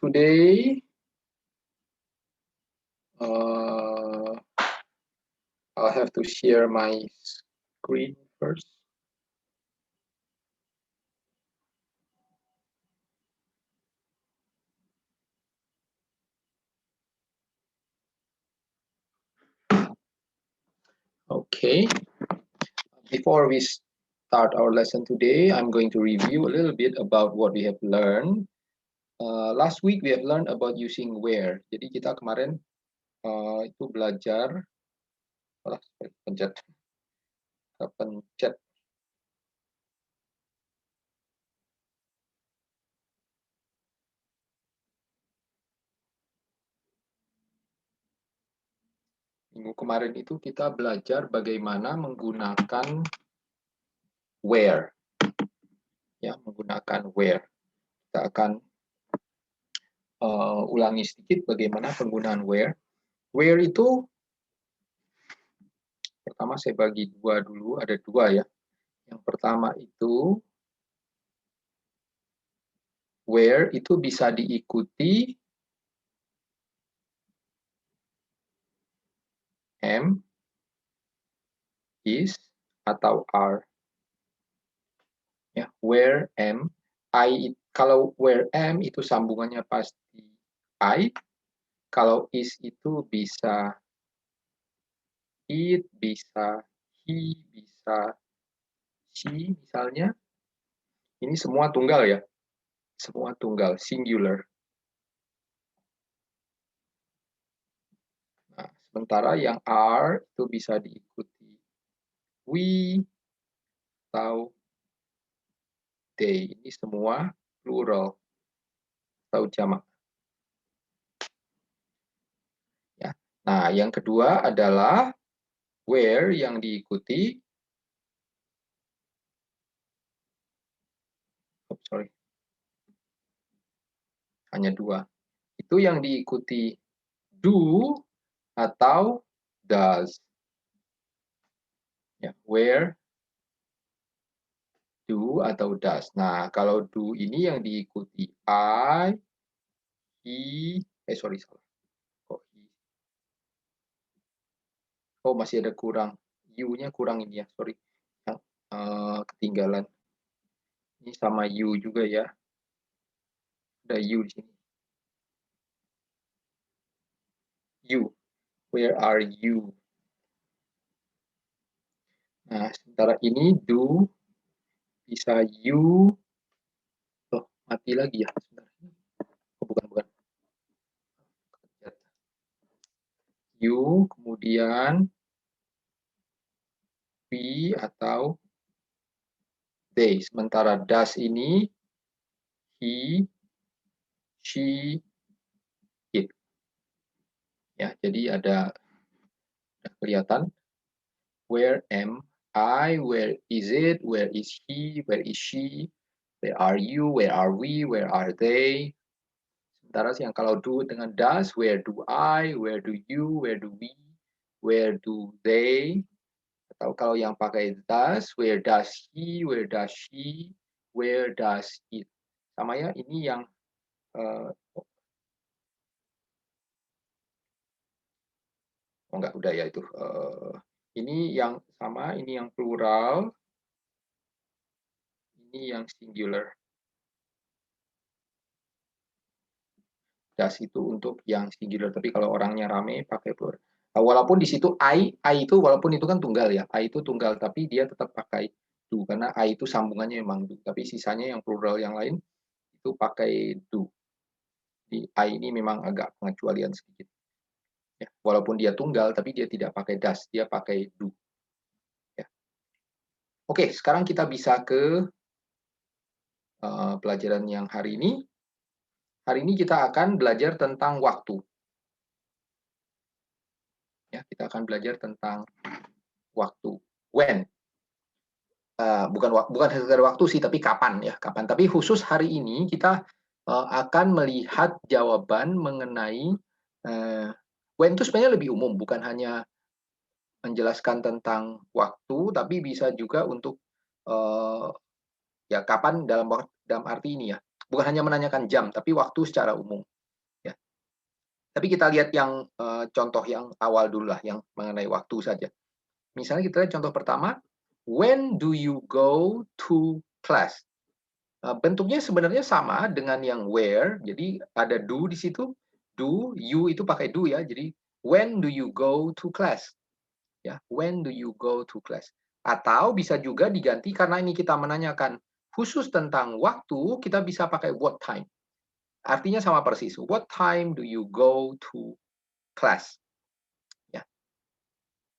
today I'll have to share my screen first. Okay, before we start our lesson today, I'm going to review a little bit about what we have learned. Last week we have learned about using where. Jadi kita kemarin itu belajar, pencet. Minggu kemarin itu kita belajar bagaimana menggunakan where. Ya, menggunakan where. Kita akan ulangi sedikit bagaimana penggunaan where. Where itu pertama saya bagi dua dulu, ada dua ya. Yang pertama itu where itu bisa diikuti am, is, atau are. Ya, where am, I, kalau where am itu sambungannya pasti I. Kalau is itu bisa it, bisa he, bisa she misalnya. Ini semua tunggal ya. Semua tunggal, singular. Nah, sementara yang are itu bisa diikuti we atau they. Ini semua plural atau jamak. Ya. Nah, yang kedua adalah where yang diikuti hanya dua. Itu yang diikuti do atau does. Ya, where, do atau does. Nah, kalau do ini yang diikuti I, he, salah. Oh, masih ada kurang. You-nya kurang ini ya, sorry. Yang ketinggalan. Ini sama you juga ya. Ada you di sini. You. Where are you? Nah, sementara ini do bisa you. Oh, mati lagi ya. Oh, bukan. You, kemudian we atau they. Sementara does ini he, she, it. Ya, jadi ada kelihatan where am I, where is it, where is he, where is she, where are you, where are we, where are they. Sementara yang kalau do dengan does, where do I, where do you, where do we, where do they. Atau kalau yang pakai does, where does he, where does she, where does it. Sama ya, ini yang enggak, udah ya itu. Ini yang sama, ini yang plural, ini yang singular. Das itu untuk yang singular, tapi kalau orangnya rame pakai plural. Walaupun di situ I itu walaupun itu kan tunggal ya, I itu tunggal, tapi dia tetap pakai do karena I itu sambungannya memang do, tapi sisanya yang plural yang lain itu pakai do. Di I ini memang agak pengecualian sedikit. Ya, walaupun dia tunggal, tapi dia tidak pakai das, dia pakai do. Ya. Oke, sekarang kita bisa ke pelajaran yang hari ini. Hari ini kita akan belajar tentang waktu. Ya, kita akan belajar tentang waktu. When. Bukan sekedar waktu sih, tapi kapan ya, kapan. Tapi khusus hari ini kita akan melihat jawaban mengenai when itu sebenarnya lebih umum, bukan hanya menjelaskan tentang waktu, tapi bisa juga untuk ya kapan dalam arti ini ya. Bukan hanya menanyakan jam, tapi waktu secara umum. Tapi kita lihat yang contoh yang awal dulu lah, yang mengenai waktu saja. Misalnya kita lihat contoh pertama, when do you go to class? Bentuknya sebenarnya sama dengan yang where, jadi ada do di situ. Do, you itu pakai do ya, jadi when do you go to class? Ya, when do you go to class? Atau bisa juga diganti karena ini kita menanyakan khusus tentang waktu, kita bisa pakai what time. Artinya sama persis. What time do you go to class? Ya.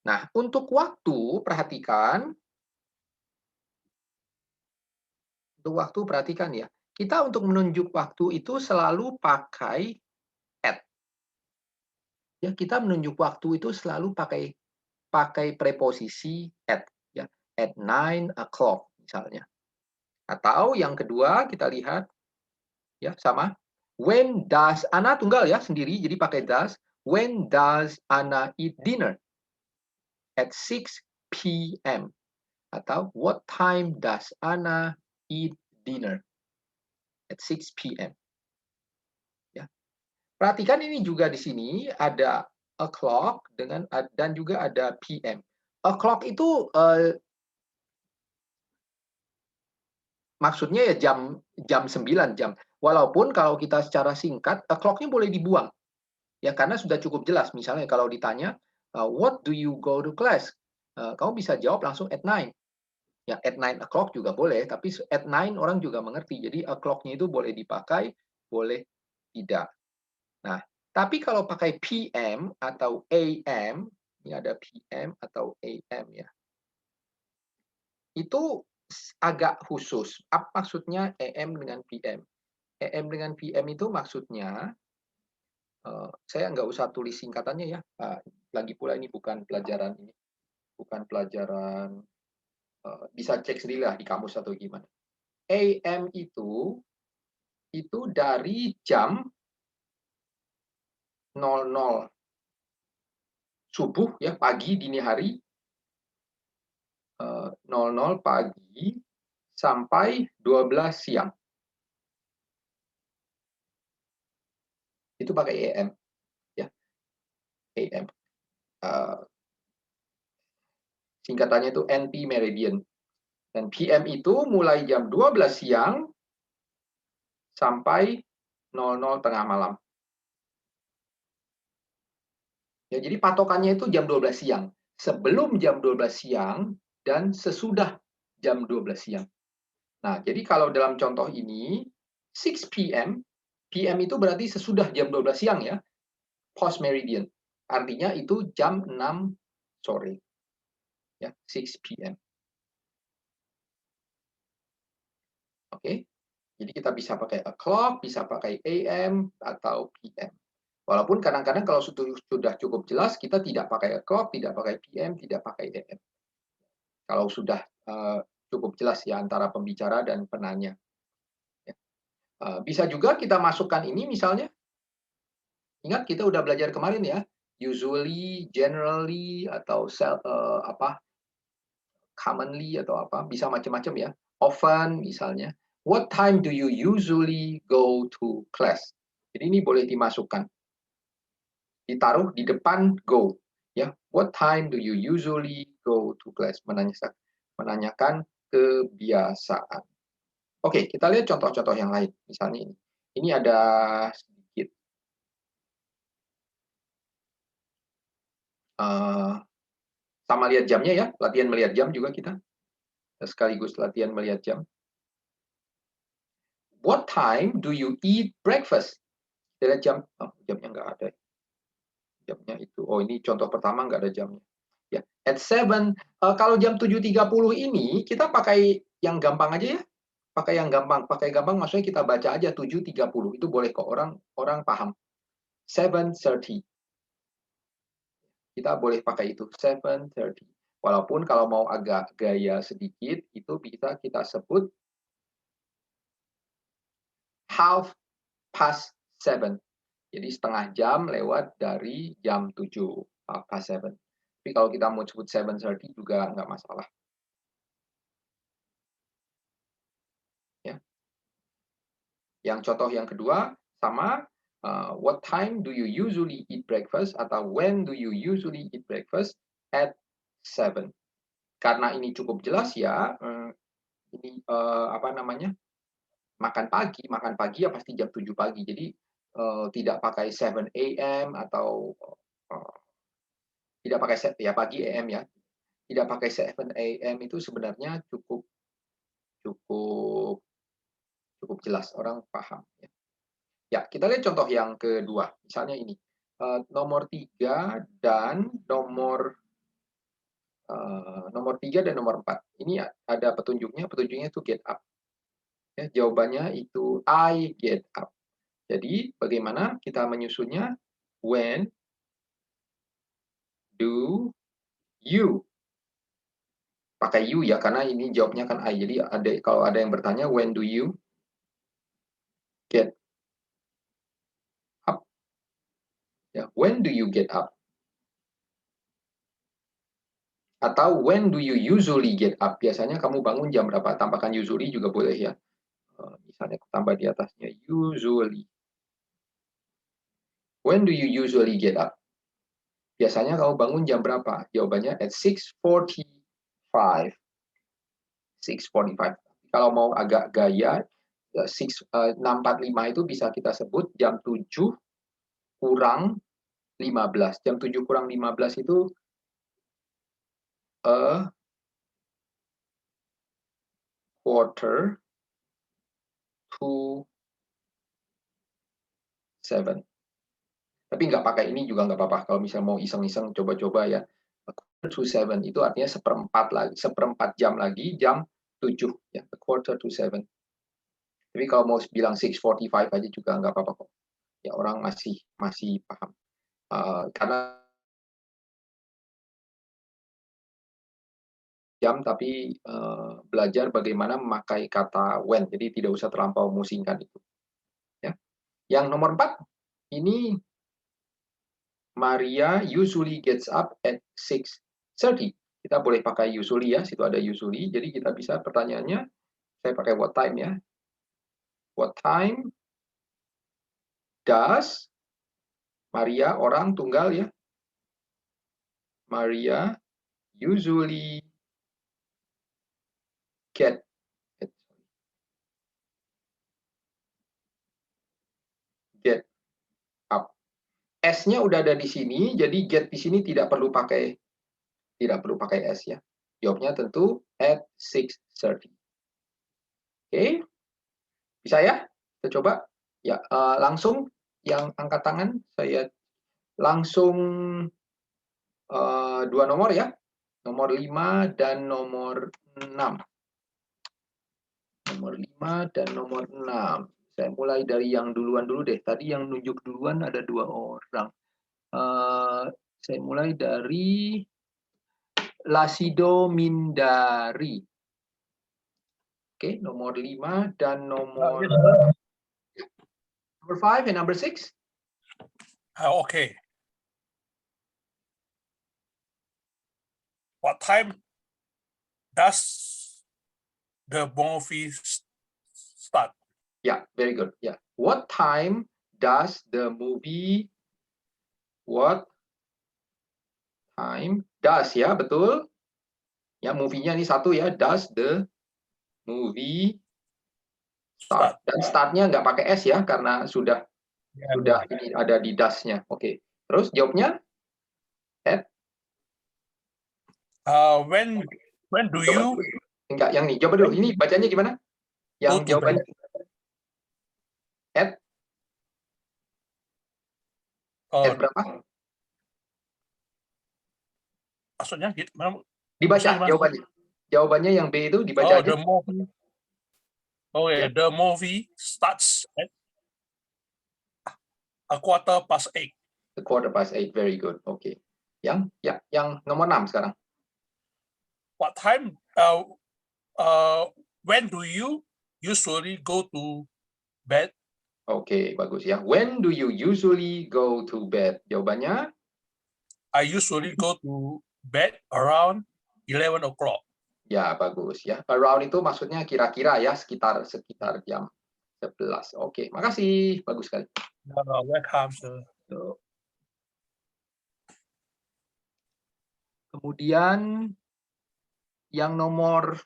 Nah, untuk waktu perhatikan, ya. Kita untuk menunjuk waktu itu selalu pakai at. Ya, kita menunjuk waktu itu selalu pakai preposisi at, ya. At 9 o'clock misalnya. Atau yang kedua kita lihat ya sama. When does Ana tunggal ya sendiri jadi pakai does. When does Ana eat dinner? At 6 p.m. Atau what time does Ana eat dinner? At 6 p.m. Ya. Perhatikan ini juga di sini ada o'clock dan juga ada PM. O'clock itu maksudnya ya jam 9 jam. Walaupun kalau kita secara singkat o'clock-nya boleh dibuang. Ya karena sudah cukup jelas. Misalnya kalau ditanya what do you go to class? Kamu bisa jawab langsung at 9. Ya at 9 o'clock juga boleh, tapi at 9 orang juga mengerti. Jadi o'clock-nya itu boleh dipakai, boleh tidak. Nah, tapi kalau pakai PM atau AM, ini ada PM atau AM ya. Itu agak khusus. Apa maksudnya AM dengan PM? AM dengan PM itu maksudnya, saya nggak usah tulis singkatannya ya. Lagi pula ini bukan pelajaran ini, bukan pelajaran, bisa cek sendirilah di kamus atau gimana. AM itu dari jam 00 subuh ya, pagi dini hari 00 pagi sampai 12 siang. Itu pakai AM ya. AM. Singkatannya itu NP meridian. Dan PM itu mulai jam 12 siang sampai 00 tengah malam. Ya, jadi patokannya itu jam 12 siang. Sebelum jam 12 siang dan sesudah jam 12 siang. Nah, jadi kalau dalam contoh ini 6 PM, PM itu berarti sesudah jam 12 siang ya, post meridian. Artinya itu jam 6 sore. Ya, 6 PM. Oke. Jadi kita bisa pakai o'clock, bisa pakai AM atau PM. Walaupun kadang-kadang kalau sudah cukup jelas kita tidak pakai o'clock, tidak pakai PM, tidak pakai AM. Kalau sudah cukup jelas ya antara pembicara dan penanya. Ya. Bisa juga kita masukkan ini misalnya, ingat kita udah belajar kemarin ya, usually, generally, atau commonly atau apa, bisa macam-macam ya. Often misalnya, what time do you usually go to class? Jadi ini boleh dimasukkan, ditaruh di depan go. Ya, what time do you usually go to class? Menanyakan kebiasaan. Oke, kita lihat contoh-contoh yang lain. Misalnya ini. Ini ada sedikit sama lihat jamnya ya, latihan melihat jam juga kita. Sekaligus latihan melihat jam. What time do you eat breakfast? Kita lihat jam. Oh, jamnya nggak ada. Jamnya itu. Oh, ini contoh pertama nggak ada jamnya. Ya, at 7. Kalau jam 7.30 ini kita pakai yang gampang aja ya. Pakai yang gampang. Pakai gampang maksudnya kita baca aja 7.30. Itu boleh kok, orang paham. 7:30. Kita boleh pakai itu 7:30. Walaupun kalau mau agak gaya sedikit itu bisa kita sebut 7:30. Jadi setengah jam lewat dari jam 7, 7:30. Tapi kalau kita mau sebut 7:30 juga nggak masalah. Ya. Yang contoh yang kedua sama, What time do you usually eat breakfast? Atau when do you usually eat breakfast? At 7. Karena ini cukup jelas ya, ini apa namanya, makan pagi ya pasti jam 7 pagi. Jadi tidak pakai 7 a.m. atau tidak pakai ya pagi AM ya. Tidak pakai 7 a.m. itu sebenarnya cukup jelas, orang paham ya. Ya, kita lihat contoh yang kedua. Misalnya ini, nomor 3 dan nomor 3 dan nomor 4. Ini ada petunjuknya itu get up. Ya, jawabannya itu I get up. Jadi, bagaimana kita menyusunnya? When do you? Pakai you ya, karena ini jawabnya kan I. Jadi, kalau ada yang bertanya, when do you get up? Ya, when do you get up? Atau when do you usually get up? Biasanya kamu bangun jam berapa? Tambahkan usually juga boleh ya. Misalnya tambah di atasnya usually. When do you usually get up? Biasanya kamu bangun jam berapa? Jawabannya at 6:45. 6:45. Kalau mau agak gaya, 6:45 itu bisa kita sebut jam 7 kurang 15. Jam 7 kurang 15 itu a quarter to 7. Tapi nggak pakai ini juga nggak apa-apa. Kalau misalnya mau iseng-iseng coba-coba ya. A quarter to 7 itu artinya seperempat jam lagi, jam 7. Ya, a quarter to 7. Tapi kalau mau bilang 6:45 aja juga nggak apa-apa kok. Ya, orang masih paham. Karena jam tapi belajar bagaimana memakai kata when, jadi tidak usah terlampau musingkan itu. Ya. Yang nomor 4, ini Maria usually gets up at 6:30. Kita boleh pakai usually ya, situ ada usually, jadi kita bisa pertanyaannya, saya pakai what time ya. What time does Maria, orang tunggal ya. Maria usually get up. S-nya udah ada di sini, jadi get di sini tidak perlu pakai S ya. Jawabnya tentu at 6:30. Oke, bisa ya? Kita coba. Ya, langsung yang angkat tangan, saya langsung 2 nomor ya. Nomor 5 dan nomor 6. Nomor 5 dan nomor 6. Saya mulai dari yang duluan dulu deh. Tadi yang nunjuk duluan ada 2 orang. Saya mulai dari Lasido Mindari. Oke, nomor 5 dan nomor 5 and number 6. Okay. What time does the movie start? Yeah, very good. Yeah. What time does the movie? What time does ya, betul? Ya, movie-nya ini satu ya. Does the movie start? Dan start-nya nggak pakai S ya, karena sudah ini ada di does-nya. Oke. Terus jawabnya? At? When do you? Enggak, yang ini. Coba dulu. Ini bacanya gimana? Yang jawabannya at? At berapa? Maksudnya dibaca jawabannya. Jawabannya yang B itu dibaca aja. The movie starts at 8:15. 8:15, very good. Oke. Yang nomor 6 sekarang. What time? When do you usually go to bed? Oke, bagus ya. When do you usually go to bed? Jawabannya? I usually go to bed around 11 o'clock. Ya, bagus ya. Around itu maksudnya kira-kira ya, sekitar jam 11. Oke, makasih. Bagus sekali. Welcome, sir. So, kemudian yang nomor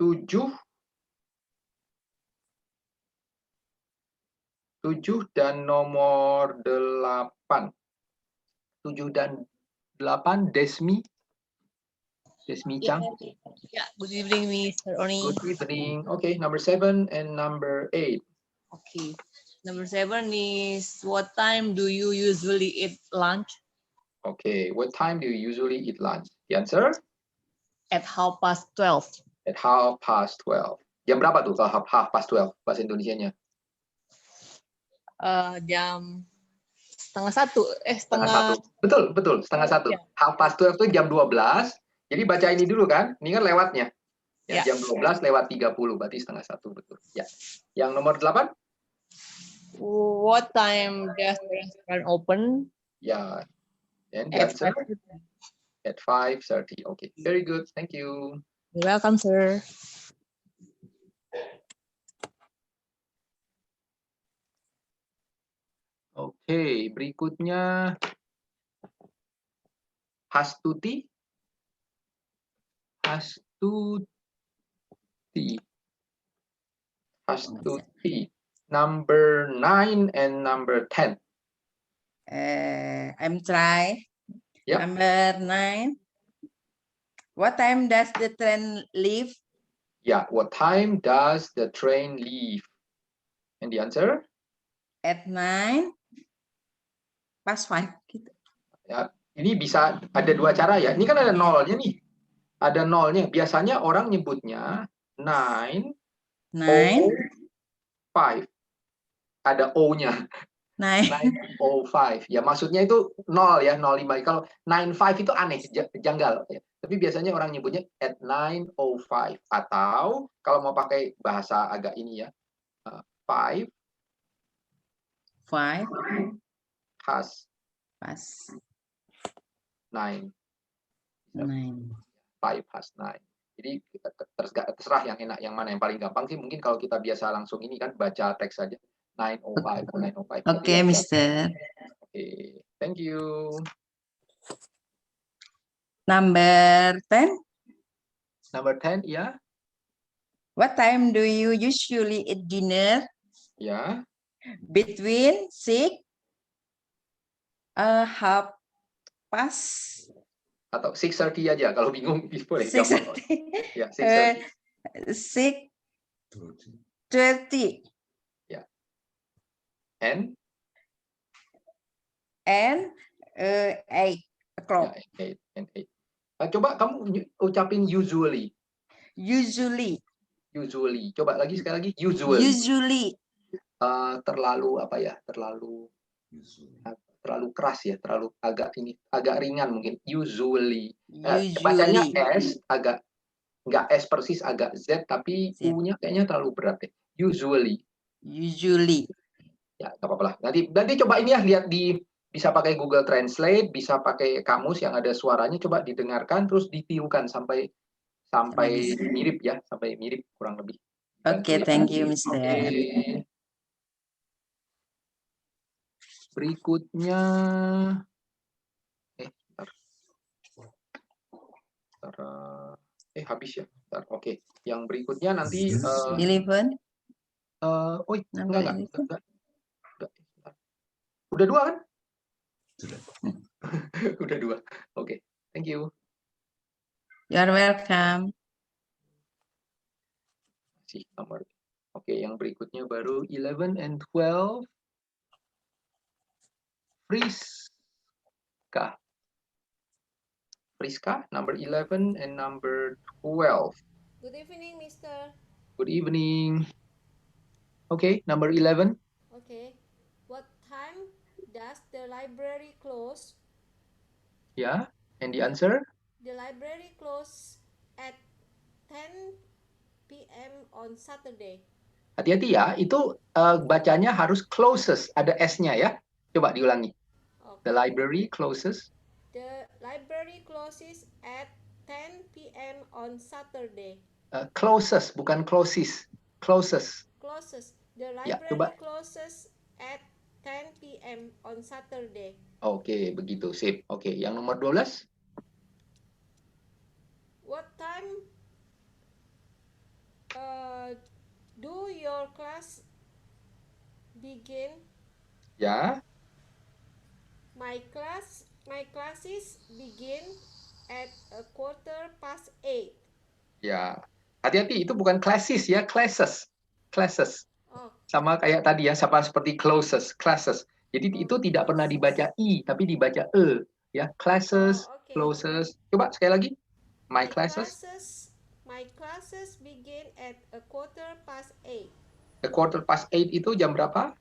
7 dan nomor 8. 7 dan 8, Desmi. Desmi Chang. Yeah, good evening, Mr. Oni. Good evening. Okay, number 7 and number 8. Okay. Number 7 is what time do you usually eat lunch? Okay, what time do you usually eat lunch? The answer? At 12:30. At 12:30. Jam berapa tuh kalau 12:30 bahasa Indonesianya? Jam setengah satu. Setengah satu. Betul, setengah satu. Ya. 12:30 itu jam 12. Jadi baca ini dulu kan? Ini kan lewatnya. Ya, Ya. jam 12 lewat 30, berarti setengah satu, betul. Ya. Yang nomor 8? What time does the restaurant open? Ya. And the At answer? 5:30. At 5:30. Okay, very good. Thank you. You're welcome, sir. Oke, berikutnya Hastuti. Hastuti. Number 9 and number 10. I'm try. Yep. Number 9. What time does the train leave? Yeah, what time does the train leave? And the answer? At 9. Past 5. Gitu. Ya, ini bisa ada dua cara ya. Ini kan ada nolnya nih. Ada nolnya. Biasanya orang nyebutnya 9, 5. Ada O-nya. 9:05. Ya, maksudnya itu 0 ya, 05. Kalau 95 itu aneh, janggal. Ya. Tapi biasanya orang nyebutnya at 9:05. Atau kalau mau pakai bahasa agak ini ya, 5 past 9. 5 past 9. Jadi terserah yang enak, yang mana yang paling gampang sih. Mungkin kalau kita biasa langsung ini kan baca teks saja. 9:05 atau 9:05. Okay, Mister. Okay, thank you. Number 10. Number 10, ya. What time do you usually eat dinner? Ya. Between 6, half past. Atau 6:30 aja kalau bingung boleh. 6:30. Ya, 6:30. 6:30. Ya. And 8 o'clock. Ya, 8. Coba kamu ucapin usually. Usually. Coba lagi sekali lagi usually. Usually. Terlalu apa ya? Terlalu keras ya, terlalu agak ringan mungkin. Usually. Bacanya S agak nggak S persis, agak Z tapi U-nya kayaknya terlalu berat ya. Usually. Ya, nggak apa-apa lah. Nanti coba ini ya, lihat bisa pakai Google Translate, bisa pakai kamus yang ada suaranya, coba didengarkan terus ditiukan sampai mirip ya, sampai mirip kurang lebih. Oke, thank you, Mister. Okay. Berikutnya, habis ya. Oke. Yang berikutnya nanti 11. Enggak. Udah 2 kan? Sudah. Udah 2. Oke. Thank you. You're welcome. Nomor. Oke, yang berikutnya baru 11 and 12. Friska, number 11 and number 12. Good evening, Mister. Good evening. Okay, number 11. Okay. What time does the library close? Yeah, and the answer? The library close at 10 p.m. on Saturday. Hati-hati ya, itu bacanya harus closes, ada S-nya ya. Coba diulangi. Okay. The library closes. The library closes at 10 p.m. on Saturday. Closes, bukan closes. Closes. Closes. The Ya, library coba. closes at 10 p.m. on Saturday. Oke, begitu. Sip. Oke, yang nomor 12. What time do your class begin? Ya. My classes begin at 8:15. Ya. Hati-hati, itu bukan classes ya, classes. Classes. Oh, Sama kayak tadi ya, sama seperti closes, classes. Jadi Oh, itu tidak pernah dibaca i, tapi dibaca e, ya. Classes, Oh, oke. closes. Coba sekali lagi. My classes, My classes begin at 8:15. 8:15 itu jam berapa?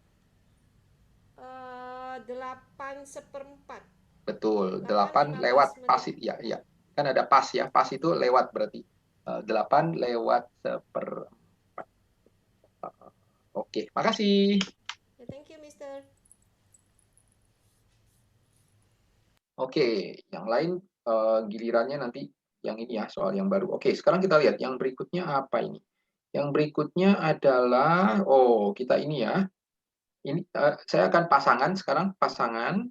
8:15. Betul, 8:15 8 lewat menit. pas, ya, ya. Kan ada pas ya, pas itu lewat berarti. 8 lewat 1/4. Oke, makasih. Yeah, thank you, Mister. Oke, yang lain gilirannya nanti yang ini ya, soal yang baru. Oke, sekarang kita lihat yang berikutnya apa ini. Yang berikutnya adalah, oh kita ini ya. Ini saya akan pasangan sekarang, pasangan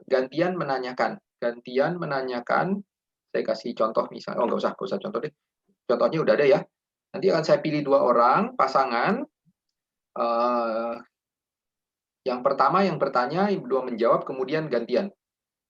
gantian menanyakan. Gantian menanyakan, saya kasih contoh misalnya, oh nggak usah contoh deh. Contohnya udah ada ya. Nanti akan saya pilih 2 orang, pasangan. Yang pertama yang bertanya, yang kedua menjawab, kemudian gantian.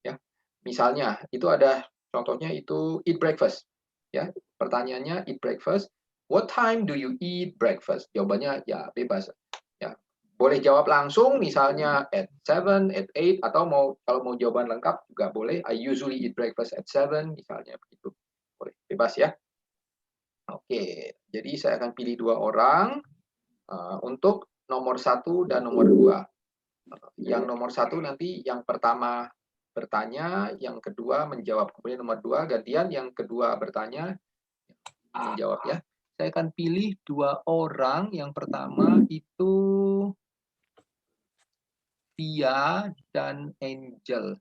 Ya, misalnya itu ada contohnya itu eat breakfast. Ya, pertanyaannya eat breakfast. What time do you eat breakfast? Jawabannya ya bebas. Ya, boleh jawab langsung, misalnya at 7, at 8, atau kalau mau jawaban lengkap juga boleh. I usually eat breakfast at 7, misalnya begitu. Boleh, bebas ya. Oke, jadi saya akan pilih 2 orang untuk nomor 1 dan nomor 2. Yang nomor 1 nanti yang pertama bertanya, yang kedua menjawab. Kemudian nomor 2 gantian, yang kedua bertanya, menjawab ya. Saya akan pilih 2 orang. Yang pertama itu Via dan Angel.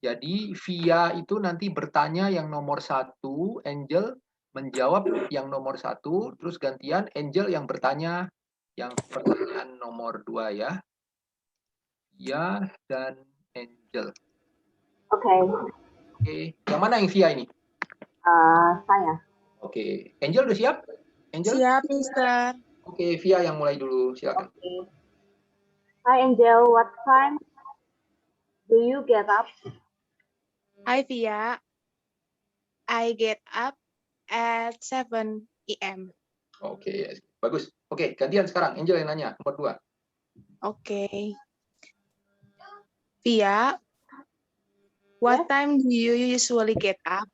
Jadi Via itu nanti bertanya yang nomor 1, Angel menjawab yang nomor 1, terus gantian Angel yang bertanya yang pertanyaan nomor 2 ya. Via dan Angel. Oke. Oke, yang mana yang Via ini? Saya. Oke, Angel udah siap? Angel? Siap, Mister. Oke, Via yang mulai dulu, silakan. Oke. Hi Angel, what time do you get up? Hi, Via. I get up at 7 a.m. Oke, bagus. Oke, gantian sekarang. Angel yang nanya, nomor 2. Okay. Via, what time do you usually get up?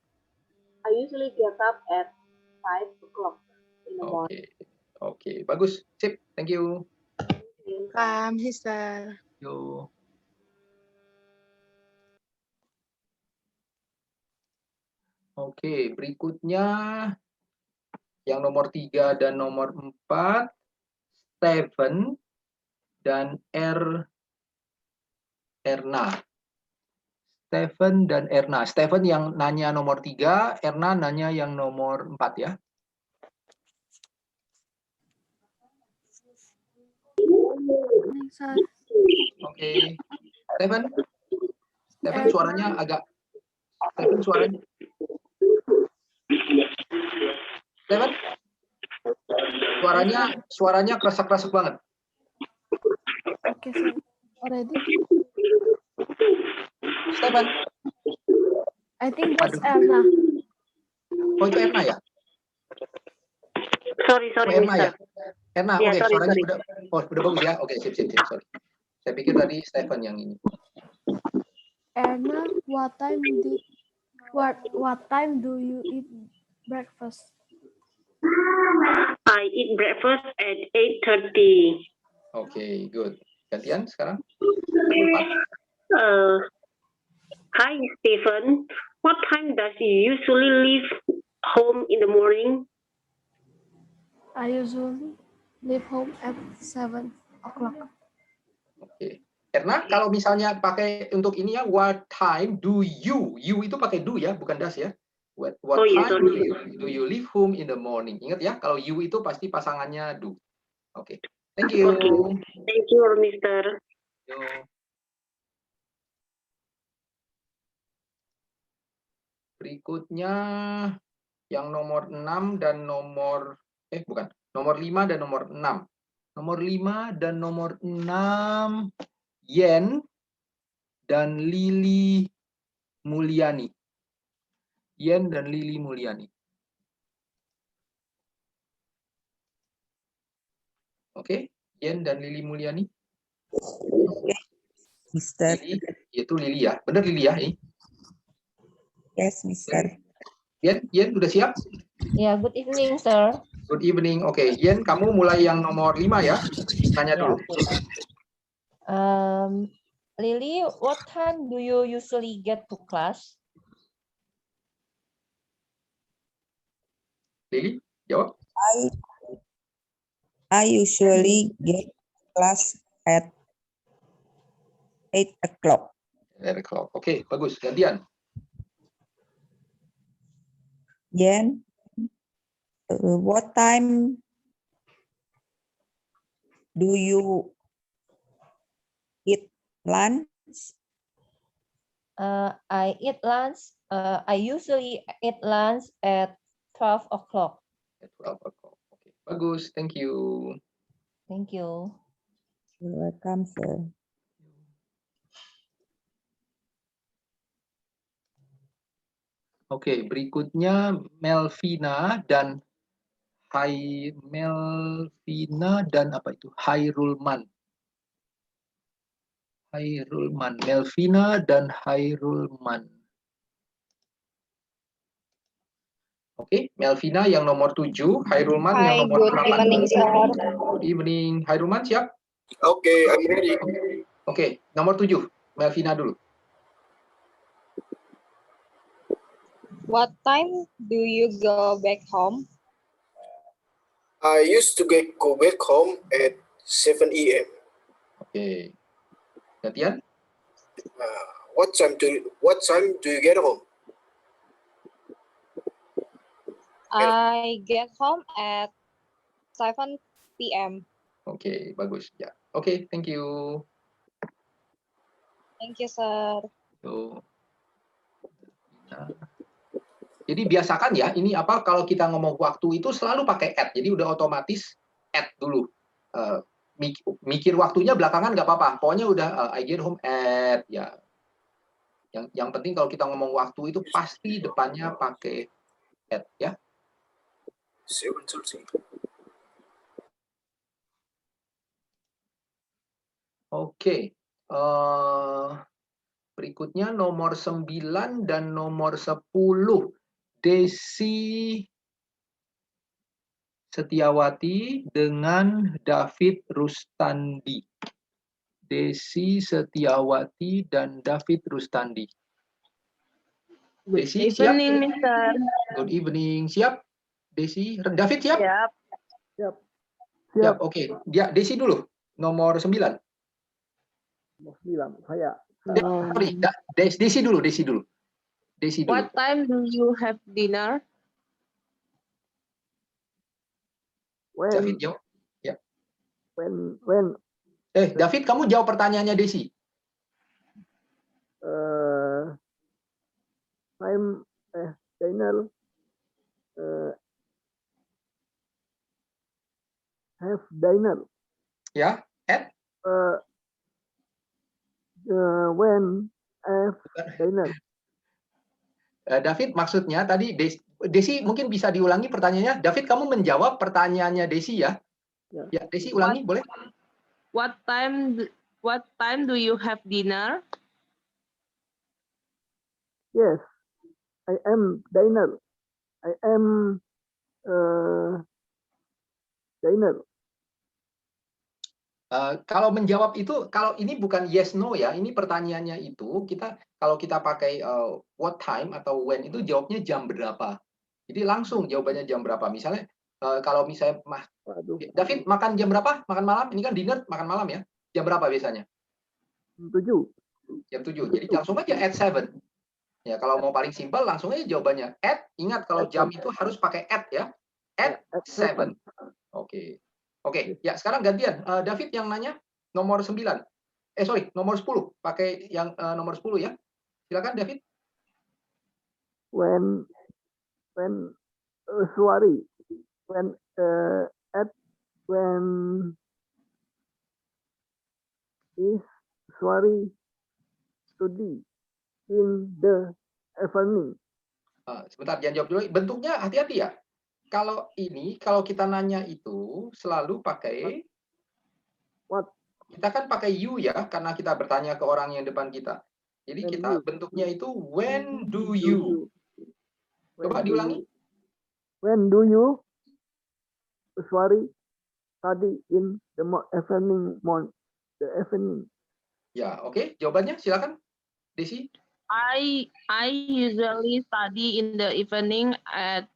I usually get up at 5 o'clock in the morning. Oke, bagus. Sip, thank you. Welcome, Mister. Yo. Oke, berikutnya yang nomor 3 dan nomor 4, Steven dan Erna. Steven dan Erna. Steven yang nanya nomor 3, Erna nanya yang nomor 4 ya. Oke. Steven suaranya agak Steven suaranya kresek-kresek banget. Okay, sir. Already? Steven. I think that's Erna. Oh, itu Erna ya? Sorry, Erna Mister. ya? Erna, Ya, oke, sorry, suaranya sorry. udah bagus ya. Oke, sip, sorry. Saya pikir tadi Steven yang ini. Erna, what time do you eat breakfast? I eat breakfast at 8:30. Oke, good. Gantian sekarang. Hi Stephen, what time does you usually leave home in the morning? I usually leave home at 7 o'clock. Oke. Erna, kalau misalnya pakai untuk ini ya, what time do you itu pakai do ya, bukan das ya. What Oh, yeah, time sorry. do you leave home in the morning? Ingat ya, kalau you itu pasti pasangannya do. Oke. Thank you. Okay. Thank you, Mr. Yo. Berikutnya yang nomor 6 dan nomor bukan, nomor 5 dan nomor 6. Nomor 5 dan nomor 6 Yen dan Lili Mulyani. Yen dan Lili Mulyani. Oke, Yen dan Lili Mulyani. Mister. Lili, itu Lili ya. Benar Lili ya ini? Yes, Mister. Yen udah siap? Ya, good evening, sir. Good evening. Oke, Yen kamu mulai yang nomor 5 ya. Tanya dulu. Lily, what time do you usually get to class? Lili, jawab. I usually get class at 8 o'clock. 8 o'clock. Oke, bagus. Gantian. Yen, what time do you eat lunch? I eat lunch. I usually eat lunch at 12 o'clock. At 12 o'clock. Oke, bagus. Thank you. Thank you. You're welcome, sir. Oke, berikutnya Melvina dan apa itu? Hairulman. Melvina dan Hairulman. Oke, Melvina yang nomor 7, Hairulman yang nomor 8. Good evening, sir. Good evening. Hairulman siap? Okay, I'm ready. Oke, nomor 7, Melvina dulu. What time do you go back home? I used to go back home at 7 a.m. Oke. Gantian? What time do you get home? I get home at 7 p.m. Oke, bagus. Ya. Oke, thank you. Thank you, sir. Tuh. Nah. Jadi biasakan ya, ini apa kalau kita ngomong waktu itu selalu pakai at. Jadi udah otomatis at dulu. Mikir waktunya belakangan nggak apa-apa. Pokoknya udah I get home at ya. Yang penting kalau kita ngomong waktu itu pasti depannya pakai at ya. 7:30. Oke. Berikutnya nomor 9 dan nomor 10. Desi Setiawati dengan David Rustandi. Desi Setiawati dan David Rustandi. Desi, Good siap? evening, Mister. Good evening. Siap? Desi, David siap? Siap. Siap. Oke. Dia Desi dulu. Nomor 9. Nomor 9 saya. Sorry, Desi dulu. Desi dulu. What time do you have dinner? David jawab. Ya. When David, kamu jawab pertanyaannya Desi. time dinner have dinner. Ya, at When have dinner. David, maksudnya tadi Desi mungkin bisa diulangi pertanyaannya. David, kamu menjawab pertanyaannya Desi ya? Ya, Desi ulangi boleh? What time do you have dinner? Yes, I am dinner. I am dinner. Kalau menjawab itu, kalau ini bukan yes no ya, ini pertanyaannya itu kalau kita pakai what time atau when itu jawabnya jam berapa. Jadi langsung jawabannya jam berapa. Misalnya kalau misalnya David makan jam berapa? Makan malam? Ini kan dinner makan malam ya. Jam berapa biasanya? 7. Jam 7. Jadi langsung aja at 7. Ya, kalau mau paling simpel langsung aja jawabannya at. Ingat kalau jam itu harus pakai at ya. At 7. Oke. Oke, ya sekarang gantian. David yang nanya nomor 9. Sorry, nomor 10. Pakai yang nomor 10 ya. Silakan David. When sorry, when is sorry study in the evening. Sebentar, jangan jawab dulu. Bentuknya hati-hati ya. Kalau kita nanya itu selalu pakai What? Kita kan pakai you ya, karena kita bertanya ke orang yang depan kita. Jadi kita bentuknya itu when do you. Coba diulangi. When do you sorry study in the evening? The evening. Ya, oke. Jawabannya silakan, Desi. I usually study in the evening at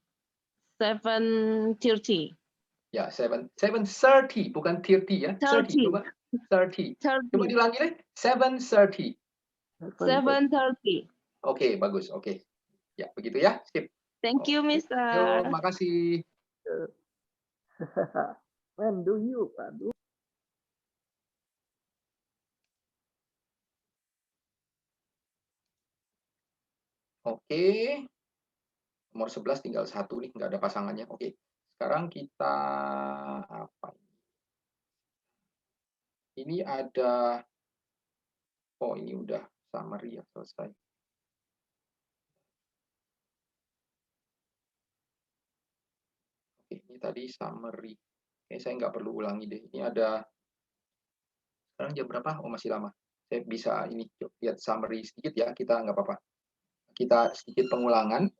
7:30. Ya, 7:30 bukan 30 ya. 30. Coba 30. Coba diulangi deh. 7:30. 7:30. Oke, bagus. Oke. Ya, begitu ya. Skip. Thank you, Mr. Yo, makasih. When do you, Pak? Oke. Nomor 11 tinggal 1 nih, nggak ada pasangannya. Oke. Sekarang kita apa ini? Ini ada ini udah summary ya, selesai. Oke, ini tadi summary. Saya nggak perlu ulangi deh. Ini ada sekarang jam berapa? Oh, masih lama. Saya bisa ini lihat summary sedikit ya. Kita nggak apa-apa. Kita sedikit pengulangan.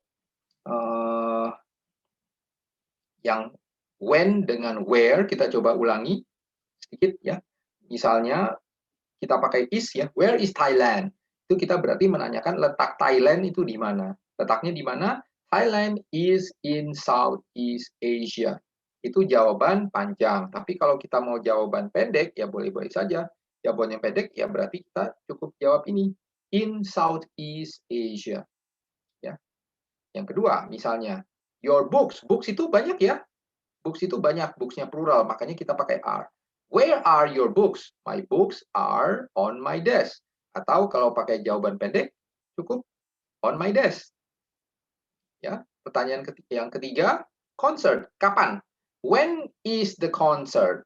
Yang when dengan where kita coba ulangi sedikit ya. Misalnya kita pakai is ya. Where is Thailand? Itu kita berarti menanyakan letak Thailand itu di mana. Letaknya di mana? Thailand is in Southeast Asia. Itu jawaban panjang. Tapi kalau kita mau jawaban pendek, ya boleh-boleh saja. Jawaban yang pendek, ya berarti kita cukup jawab ini. In Southeast Asia. Ya. Yang kedua, misalnya, your books. Books itu banyak ya. Books itu banyak. Books-nya plural, makanya kita pakai are. Where are your books? My books are on my desk. Atau kalau pakai jawaban pendek, cukup on my desk. Ya, pertanyaan yang ketiga, concert. Kapan? When is the concert?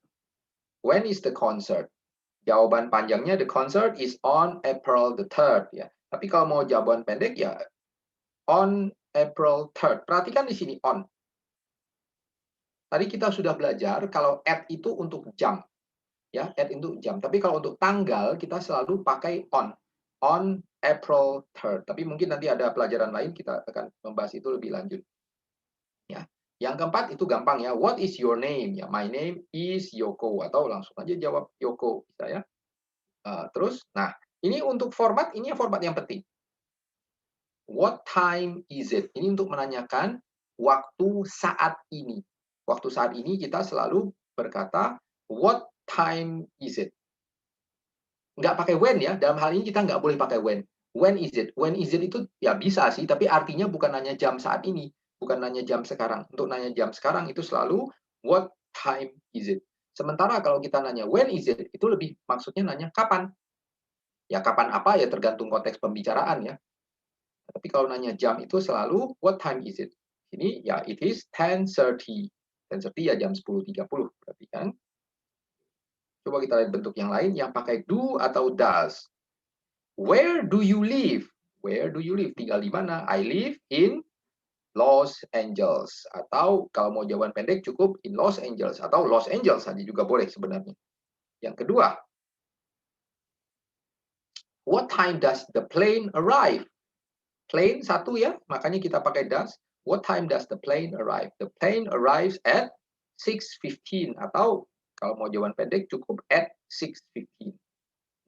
When is the concert? Jawaban panjangnya the concert is on April the 3rd ya. Tapi kalau mau jawaban pendek ya on April 3rd. Perhatikan di sini on. Tadi kita sudah belajar kalau at itu untuk jam. Ya, at itu jam. Tapi kalau untuk tanggal kita selalu pakai on. On April 3rd. Tapi mungkin nanti ada pelajaran lain kita akan membahas itu lebih lanjut. Ya. Yang keempat itu gampang ya. What is your name? Ya, my name is Yoko atau langsung aja jawab Yoko bisa ya. Terus, nah, ini untuk format ini format yang penting. What time is it? Ini untuk menanyakan waktu saat ini. Waktu saat ini kita selalu berkata what time is it? Nggak pakai when ya. Dalam hal ini kita nggak boleh pakai when. When is it? When is it itu ya bisa sih, tapi artinya bukan nanya jam saat ini. Bukan nanya jam sekarang. Untuk nanya jam sekarang itu selalu what time is it? Sementara kalau kita nanya when is it, itu lebih maksudnya nanya kapan. Ya kapan apa ya tergantung konteks pembicaraan ya. Tapi kalau nanya jam itu selalu what time is it? Ini ya it is 10:30. 10:30 ya jam 10:30 berarti kan. Coba kita lihat bentuk yang lain yang pakai do atau does. Where do you live? Where do you live? Tinggal di mana? I live in Los Angeles. Atau kalau mau jawaban pendek cukup in Los Angeles. Atau Los Angeles saja juga boleh sebenarnya. Yang kedua, what time does the plane arrive? Plane satu ya, makanya kita pakai does. What time does the plane arrive? The plane arrives at 6:15. Atau kalau mau jawaban pendek cukup at 6:15.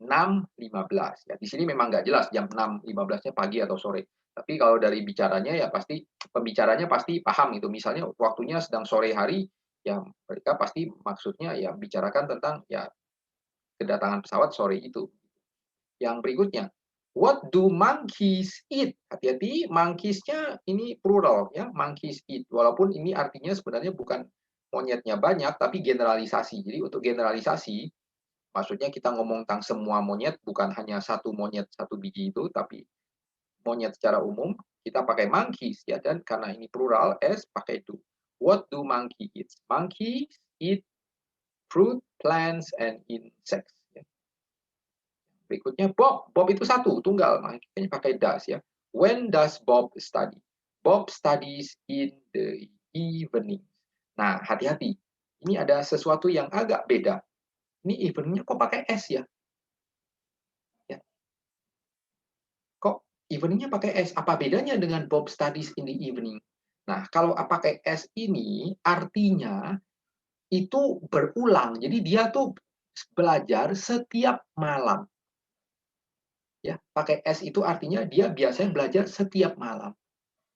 6:15. Ya, di sini memang nggak jelas jam 6:15-nya pagi atau sore. Tapi kalau dari bicaranya ya pasti pembicaranya pasti paham itu. Misalnya waktunya sedang sore hari, ya mereka pasti maksudnya ya bicarakan tentang ya kedatangan pesawat sore itu. Yang berikutnya, What do monkeys eat? Hati-hati, monkeys-nya ini plural ya, monkeys eat. Walaupun ini artinya sebenarnya bukan monyetnya banyak, tapi generalisasi. Jadi untuk generalisasi, maksudnya kita ngomong tentang semua monyet, bukan hanya satu monyet, satu biji itu, tapi monyet secara umum, kita pakai monkeys ya, dan karena ini plural, S pakai do. What do monkey eat? Monkeys eat fruit, plants, and insects. Ya. Berikutnya Bob. Bob itu satu, tunggal, makanya pakai does ya. When does Bob study? Bob studies in the evening. Nah, hati-hati. Ini ada sesuatu yang agak beda. Ini eveningnya kok pakai S ya? Kok eveningnya pakai S? Apa bedanya dengan Bob studies in the evening? Nah, kalau pakai S ini artinya itu berulang. Jadi dia tuh belajar setiap malam. Ya, pakai S itu artinya dia biasanya belajar setiap malam.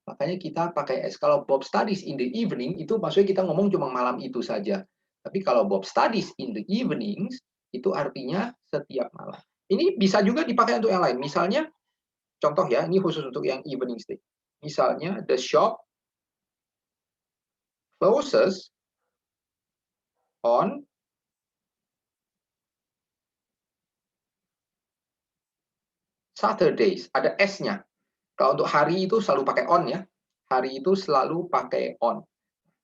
Makanya kita pakai S. Kalau Bob studies in the evening, itu maksudnya kita ngomong cuma malam itu saja. Tapi kalau Bob studies in the evenings, itu artinya setiap malam. Ini bisa juga dipakai untuk yang lain. Misalnya, contoh ya, ini khusus untuk yang evening state. Misalnya, the shop closes on Saturdays. Ada S-nya. Kalau untuk hari itu selalu pakai on ya. Hari itu selalu pakai on.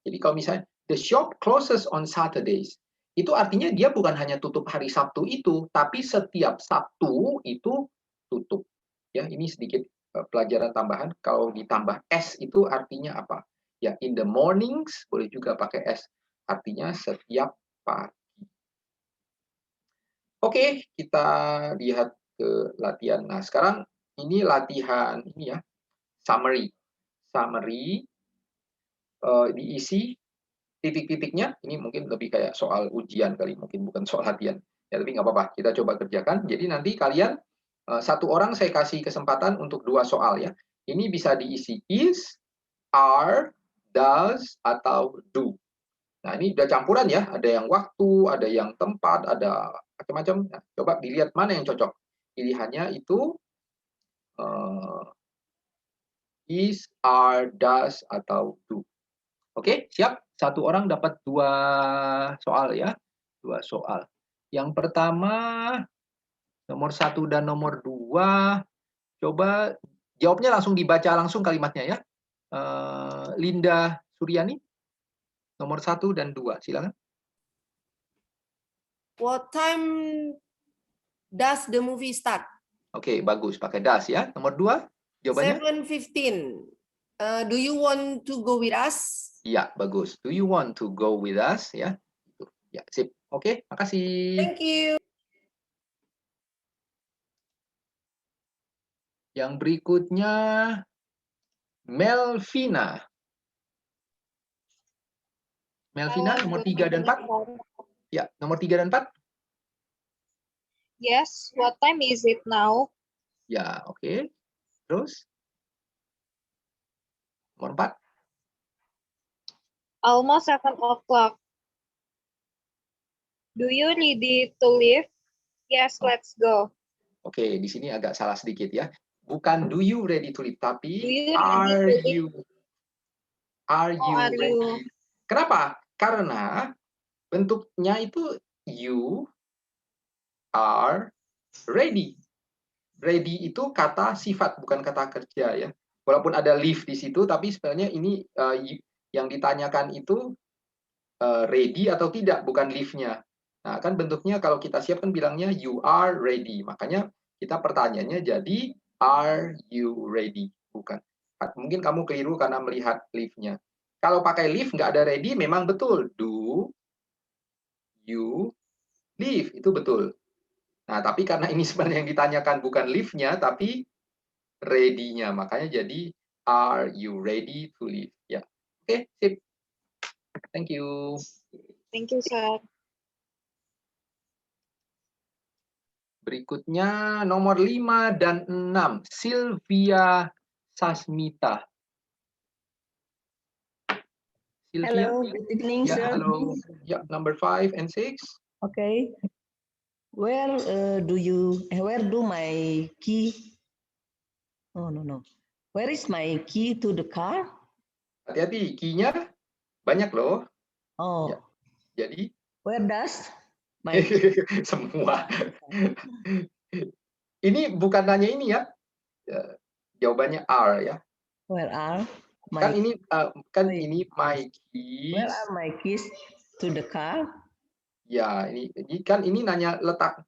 Jadi kalau misalnya the shop closes on Saturdays, itu artinya dia bukan hanya tutup hari Sabtu itu, tapi setiap Sabtu itu tutup. Ya, ini sedikit pelajaran tambahan. Kalau ditambah S itu artinya apa? Ya, in the mornings boleh juga pakai S. Artinya setiap pagi. Oke, kita lihat ke latihan. Nah, sekarang ini latihan ini ya, summary. Summary diisi titik-titiknya. Ini mungkin lebih kayak soal ujian kali, mungkin bukan soal latihan. Ya, tapi nggak apa-apa, kita coba kerjakan. Jadi nanti kalian satu orang saya kasih kesempatan untuk 2 soal ya. Ini bisa diisi is, are, does, atau do. Nah, ini udah campuran ya. Ada yang waktu, ada yang tempat, ada macam-macam. Nah, coba dilihat mana yang cocok. Pilihannya itu is, are, does, atau do. Oke, siap? Satu orang dapat 2 soal ya. 2 soal. Yang pertama, nomor 1 dan nomor 2, coba jawabnya langsung dibaca langsung kalimatnya ya. Linda Suryani, nomor 1 dan 2, silakan. What time does the movie start? Oke, bagus, pakai does ya. Nomor 2, jawabannya? 7:15. Do you want to go with us? Ya, bagus. Do you want to go with us? Ya, ya, sip. Oke, makasih. Thank you. Yang berikutnya, Melvina. Melvina, nomor 3 dan 4. Ya, nomor 3 dan 4. Yes, what time is it now? Ya, oke. Terus? Nomor 4. Almost 7 o'clock. Do you ready to leave? Yes, let's go. Oke, di sini agak salah sedikit ya. Bukan do you ready to leave, tapi you are ready to you ready? Kenapa? Karena bentuknya itu you are ready. Ready itu kata sifat, bukan kata kerja ya. Walaupun ada leave di situ, tapi sebenarnya ini yang ditanyakan itu ready atau tidak, bukan leave-nya. Nah, kan bentuknya kalau kita siap kan bilangnya you are ready. Makanya kita pertanyaannya jadi are you ready? Bukan. Mungkin kamu keliru karena melihat leave-nya. Kalau pakai leave nggak ada ready, memang betul. Do you leave? Itu betul. Nah, tapi karena ini sebenarnya yang ditanyakan bukan leave-nya, tapi ready-nya. Makanya jadi are you ready to leave? Ya. Oke, sip. Thank you. Thank you, sir. Berikutnya nomor 5 dan 6, Sylvia Sasmita. Sylvia? Hello, good evening, Ya, sir. halo. Ya, number 5 and 6. Okay. Where do my key Oh, no. Where is my key to the car? Hati-hati, key-nya banyak loh. Oh. Ya, jadi Where does my semua. Ini bukan nanya ini ya. Jawabannya are ya. Where are Kan my ini my keys. Where are my keys to the car? Ya, ini kan ini nanya letak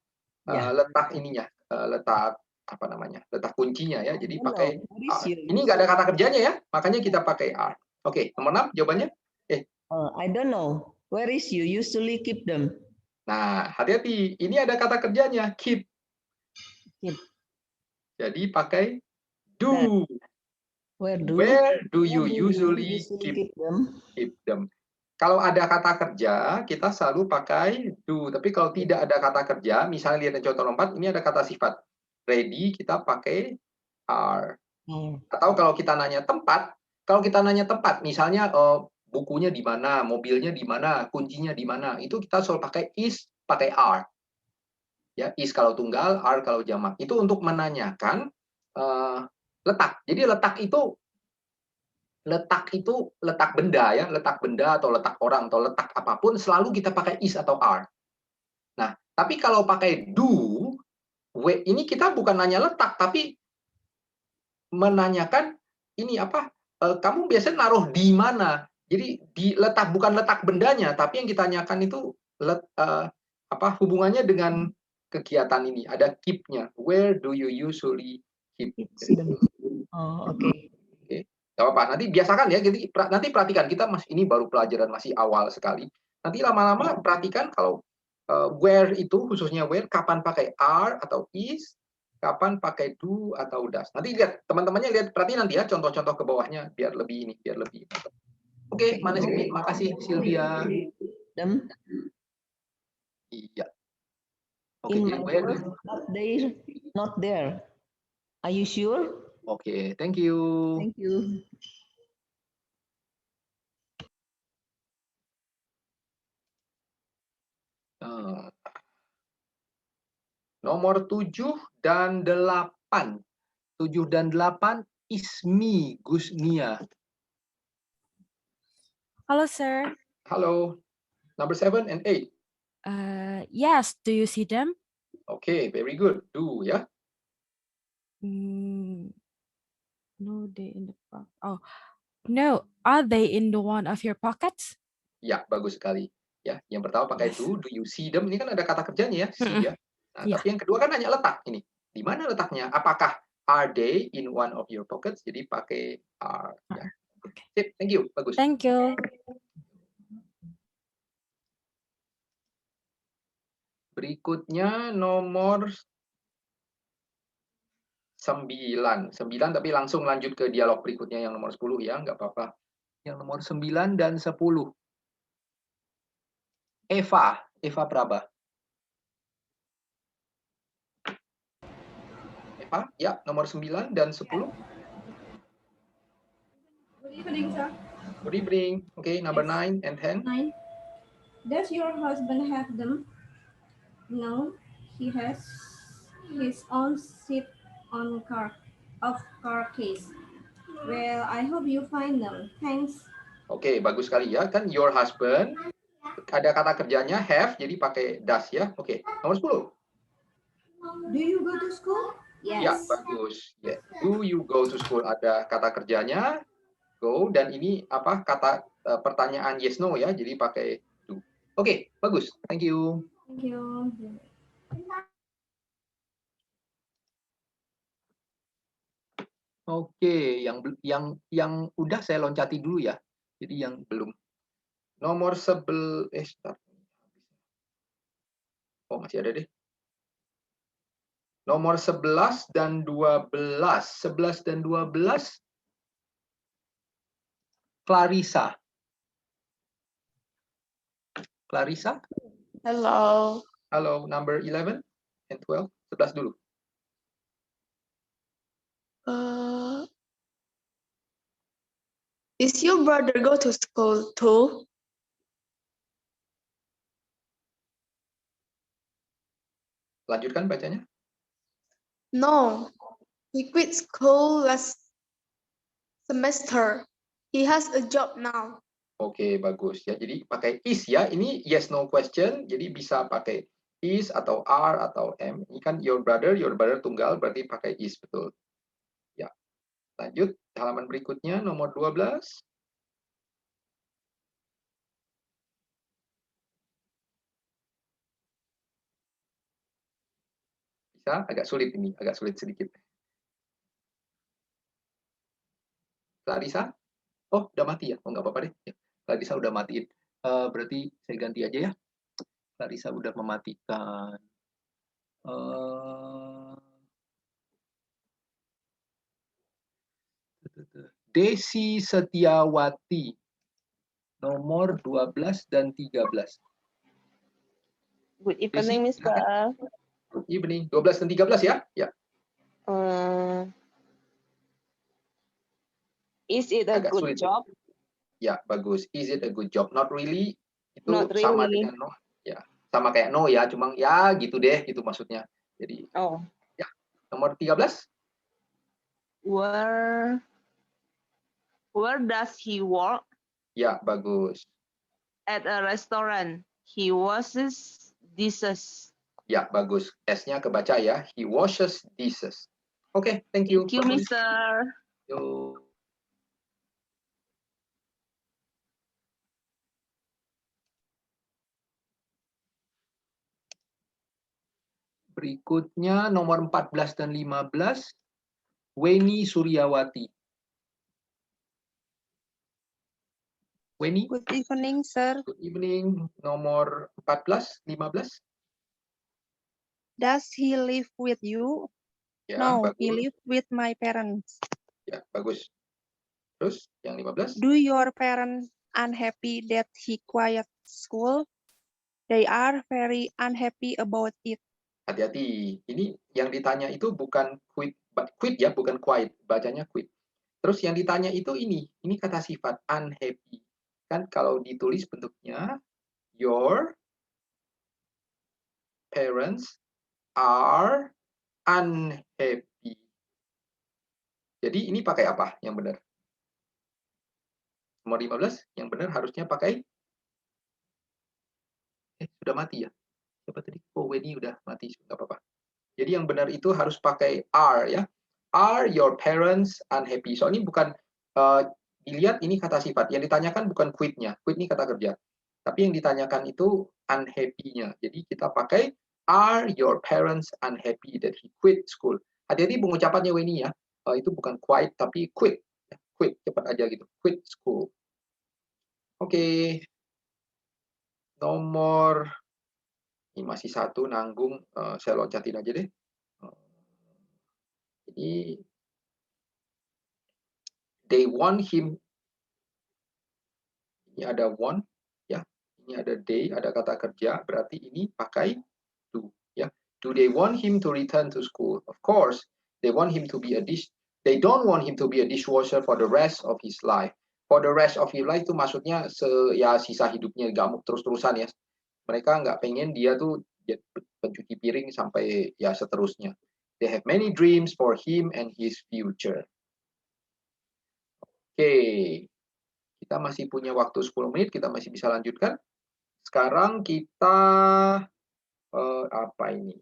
letak ininya, letak apa namanya? Letak kuncinya ya. Jadi pakai are. Ini nggak ada kata kerjanya ya, makanya kita pakai are. Oke, nomor 6 jawabannya. I don't know. Where is you usually keep them? Nah, hati-hati. Ini ada kata kerjanya, keep. Jadi pakai do. Where do you usually keep them? Kalau ada kata kerja, kita selalu pakai do. Tapi kalau tidak ada kata kerja, misalnya lihat contoh nomor 4, ini ada kata sifat. Ready, kita pakai are. Atau kalau kita nanya tempat, misalnya bukunya di mana, mobilnya di mana, kuncinya di mana, itu kita selalu pakai is, pakai are. Ya, is kalau tunggal, are kalau jamak. Itu untuk menanyakan letak. Jadi letak itu letak benda ya, letak benda atau letak orang atau letak apapun selalu kita pakai is atau are. Nah, tapi kalau pakai do, ini kita bukan nanya letak tapi menanyakan ini apa? Kamu biasanya naruh di mana? Jadi di letak bukan letak bendanya, tapi yang kita tanyakan itu hubungannya dengan kegiatan ini. Ada keep-nya. Where do you usually keep them? Oh, oke. Gak apa-apa, nanti biasakan ya, jadi nanti perhatikan, kita ini baru pelajaran masih awal sekali. Nanti lama-lama perhatikan kalau where itu, khususnya where, kapan pakai are atau is, kapan pakai do atau does. Nanti lihat, teman-temannya lihat, perhatiin nanti ya, contoh-contoh ke bawahnya, biar lebih ini, biar lebih. Oke, makasih Sylvia. Iya. Oke, In jadi my where? work, not there. Are you sure? Oke, thank you. Thank you. Nomor 7 dan 8. 7 dan 8 Ismi Gusnia. Hello, sir. Hello. Number 7 and 8. Yes, do you see them? Okay, very good. Do ya. No, they in the pocket. Oh, no. Are they in the one of your pockets? Ya, bagus sekali. Ya, yang pertama pakai do you see them? Ini kan ada kata kerjanya ya, see ya. Nah, tapi yang kedua kan hanya letak ini. Di mana letaknya? Apakah are they in one of your pockets? Jadi pakai are. Ya. Sip, thank you. Bagus. Thank you. Berikutnya nomor 9. 9 tapi langsung lanjut ke dialog berikutnya yang nomor 10 ya, nggak apa-apa. Yang nomor 9 dan 10. Eva Praba. Eva, ya, nomor 9 dan 10. Good evening, sir. Good evening. Okay, number 9 and 10. 9. Does your husband have them? No, he has his own seat on car case. Well, I hope you find them. Thanks. Oke, bagus sekali ya. Kan your husband ada kata kerjanya have, jadi pakai does ya. Oke, nomor 10. Do you go to school? Yes. Ya, bagus. Yeah. Do you go to school? Ada kata kerjanya go dan ini apa kata pertanyaan yes no ya, jadi pakai do. Oke, bagus. Thank you. Thank you. Oke, yang udah saya loncati dulu ya. Jadi yang belum. Nomor 11 Oh, masih ada deh. Nomor 11 dan 12. 11 dan 12 Clarissa. Clarissa? Hello. Halo, number 11 and 12. 11 dulu. Is your brother go to school too? Lanjutkan bacanya. No, He quit school last semester. He has a job now. Oke, bagus ya. Jadi pakai is ya. Ini yes no question. Jadi bisa pakai is atau are atau am. Ini kan your brother tunggal berarti pakai is, betul. Ya. Lanjut halaman berikutnya nomor 12. Bisa, agak sulit ini, agak sulit sedikit. Clarissa? Oh, udah mati ya? Oh, nggak apa-apa deh. Ya. Clarissa udah matiin. Berarti saya ganti aja ya. Clarissa udah mematikan. Desi Setiawati. Nomor 12 dan 13. Good evening, Desi, Mr. Good evening. 12 dan 13 ya? Ya. Is it a Agak good sulit. job? Ya, bagus. Is it a good job? Not really. Itu Not sama really. dengan no. Ya, sama kayak no ya, cuma ya gitu deh, gitu maksudnya. Jadi, ya. Nomor 13. Where does he work? Ya, bagus. At a restaurant. He washes dishes. Ya, bagus. S-nya kebaca ya. He washes dishes. Oke, thank you. Thank you, Mr. Yo. Berikutnya nomor 14 dan 15. Weni Suryawati. Weni. Good evening, sir. Good evening. Nomor 14, 15. Does he live with you? Ya, No, bagus. he lives with my parents. Ya, bagus. Terus yang 15. Do your parents unhappy that he quit school? They are very unhappy about it. Hati-hati. Ini yang ditanya itu bukan quit ya, bukan quite. Bacanya quit. Terus yang ditanya itu ini kata sifat unhappy. Kan kalau ditulis bentuknya your parents are unhappy. Jadi ini pakai apa yang benar? Nomor 15 yang benar harusnya pakai sudah mati ya. Siapa tadi? Oh, Weni udah mati, nggak apa-apa. Jadi yang benar itu harus pakai are ya. Are your parents unhappy? Soalnya bukan dilihat ini kata sifat. Yang ditanyakan bukan quit-nya. Quit ini kata kerja. Tapi yang ditanyakan itu unhappy-nya. Jadi kita pakai are your parents unhappy that he quit school? Hati-hati pengucapannya Weni ya. Itu bukan quite tapi quit. Quit cepat aja gitu. Quit school. Oke. Nomor ini masih satu nanggung, saya loncatin aja deh. Ini they want him. Ini ada want ya. Ini ada they, ada kata kerja, berarti ini pakai do ya. Do they want him to return to school? Of course, they want him to be a they don't want him to be a dishwasher for the rest of his life. For the rest of his life itu maksudnya sisa hidupnya gamuk terus-terusan ya. Mereka nggak pengen dia tuh pencuci piring sampai ya seterusnya. They have many dreams for him and his future. Oke, kita masih punya waktu 10 menit, kita masih bisa lanjutkan. Sekarang kita apa ini?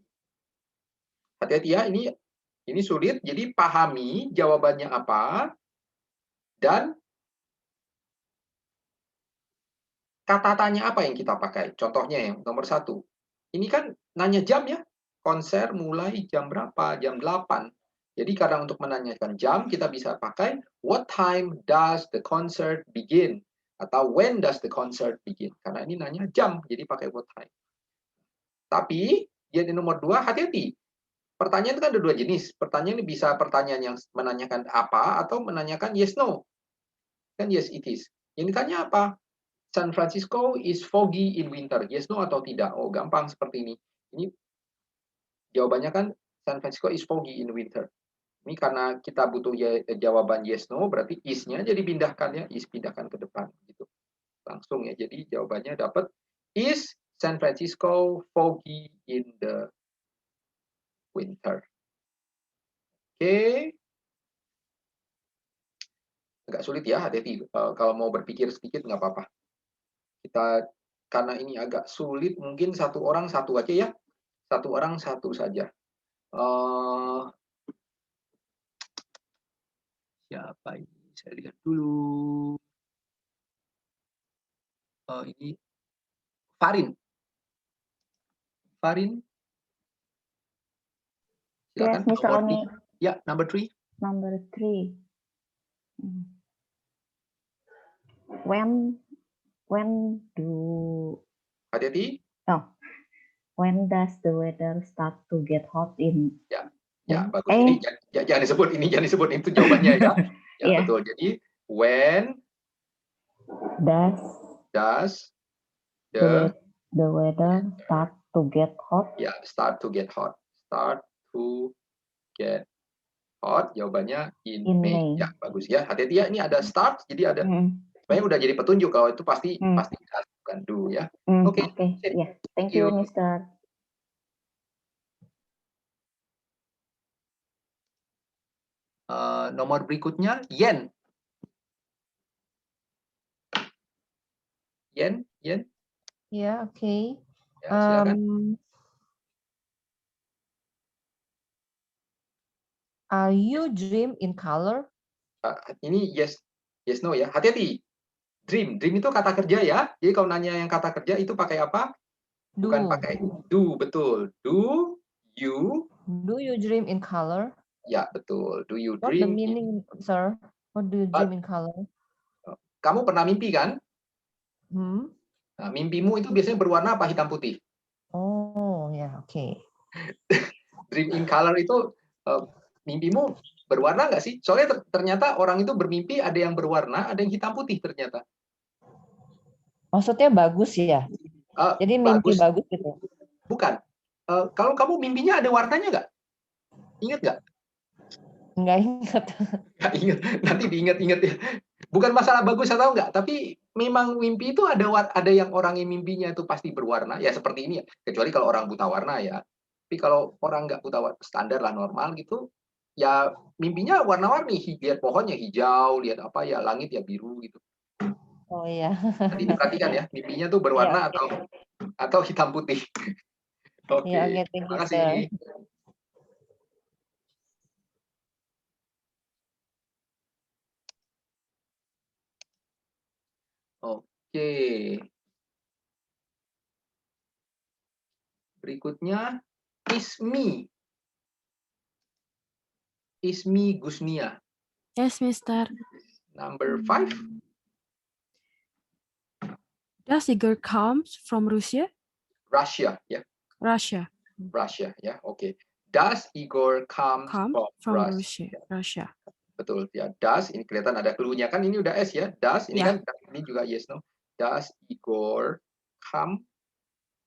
Hati-hati ya, ini sulit. Jadi pahami jawabannya apa dan kata tanya apa yang kita pakai? Contohnya yang nomor 1. Ini kan nanya jam ya. Konser mulai jam berapa? Jam 8. Jadi kadang untuk menanyakan jam, kita bisa pakai what time does the concert begin? Atau when does the concert begin? Karena ini nanya jam, jadi pakai what time. Tapi, jadi nomor 2, hati-hati. Pertanyaan itu kan ada 2 jenis. Pertanyaan ini bisa pertanyaan yang menanyakan apa atau menanyakan yes, no. Kan yes, it is. Yang ditanya apa? San Francisco is foggy in winter. Yes, no atau tidak? Oh, gampang seperti ini. Ini jawabannya kan San Francisco is foggy in winter. Ini karena kita butuh jawaban yes, no, berarti is-nya jadi pindahkan ya. Is pindahkan ke depan. Gitu. Langsung ya. Jadi jawabannya dapat is San Francisco foggy in the winter. Oke. Agak sulit ya, hati-hati. Kalau mau berpikir sedikit nggak apa-apa. Karena ini agak sulit, mungkin satu orang satu aja ya. Satu orang satu saja. Siapa ini? Saya lihat dulu. Ini Farin. Farin. Silakan. Yes, Mr. Oni. Ya, number 3. Number 3. When do Hati-hati. when does the weather start to get hot in? Ya, bagus. Ini jangan disebut itu jawabannya ya. Ya, Yeah. betul. Jadi when does the weather start to get hot? Ya, start to get hot. Start to get hot. Jawabannya in May. Ya, bagus ya. Hati-hati ya. Ini ada start, jadi ada. Sebenarnya udah jadi petunjuk kalau itu pasti bukan do ya. Oke. Yeah. Thank you, Mr. Nomor berikutnya Yen. Yen. Yeah, okay. Ya, silakan. Are you dream in color? Ini yes no ya. Hati-hati. Dream itu kata kerja ya. Jadi kalau nanya yang kata kerja itu pakai apa? Bukan pakai do, betul. Do you dream in color? Ya, betul. Do you What the dream meaning, sir? What do you dream in color? Kamu pernah mimpi kan? Nah, mimpimu itu biasanya berwarna apa? Hitam putih. Oh, ya, oke. Dream in color itu mimpimu berwarna nggak sih? Soalnya ternyata orang itu bermimpi ada yang berwarna, ada yang hitam putih ternyata. Maksudnya bagus ya? Jadi mimpi bagus gitu? Bukan. Kalau kamu mimpinya ada warnanya nggak? Ingat nggak? Nggak ingat. Nggak ingat. Nanti diingat-ingat ya. Bukan masalah bagus atau enggak, tapi memang mimpi itu ada yang orang yang mimpinya itu pasti berwarna. Ya seperti ini ya. Kecuali kalau orang buta warna ya. Tapi kalau orang nggak buta warna, standar lah normal gitu, ya mimpinya warna-warni. Lihat pohonnya hijau, lihat apa ya, langit ya biru gitu. Oh iya. Nanti diperhatikan ya, mimpinya tuh berwarna atau hitam putih. Oke. Ya, oke, thank Terima you, kasih. sir. Oke. Berikutnya Ismi. Ismi Gusnia. Yes, Mr. Number 5. Does Igor comes from Russia? Russia, ya. Russia. Russia, ya. Oke. Does Igor come from Russia? Russia. Betul, ya. Does, ini kelihatan ada clue-nya kan, ini udah S ya. Does, ini kan, ini juga yes, no. Does Igor come?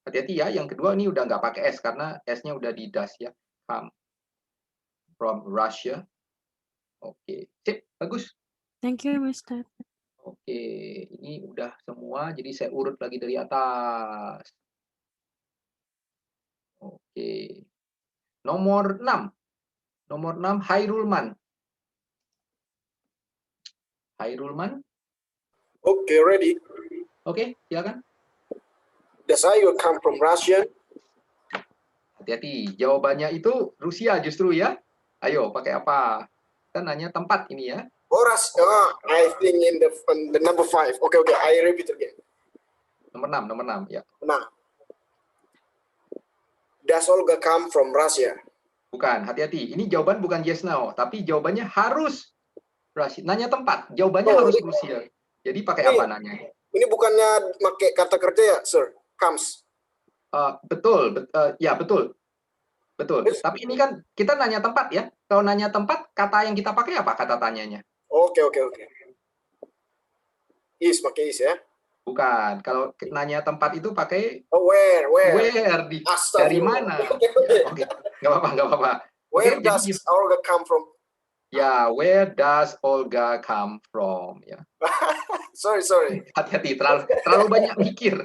Hati-hati ya, yang kedua ini udah nggak pakai S, karena S-nya udah di does ya. Come from Russia. Oke, sip, bagus. Thank you, Mr. Oke, ini udah semua, jadi saya urut lagi dari atas. Oke. Nomor 6. Nomor 6, Hairulman. Hairulman. Oke, ready. Oke, silakan. Does Igor come from Russia? Hati-hati, jawabannya itu Rusia justru ya. Ayo, pakai apa? Kita nanya tempat ini ya. I think in the number 5. Okay, I repeat again. Nomor 6 ya. Nah. Does Olga come from Russia? Bukan, hati-hati. Ini jawaban bukan yes no, tapi jawabannya harus Rusia. Nanya tempat, jawabannya harus Rusia. Jadi pakai apa nanya? Ini bukannya pakai kata kerja ya, sir? Comes. Betul. Tapi ini kan kita nanya tempat ya. Kalau nanya tempat, kata yang kita pakai apa kata tanyanya? Oke. Is, pakai is ya? Bukan. Kalau nanya tempat itu pakai where? Where dari mana? Oke. Nggak apa-apa. Where does Olga come from? Ya, where does Olga come from? Ya. Sorry. Hati-hati, terlalu banyak mikir,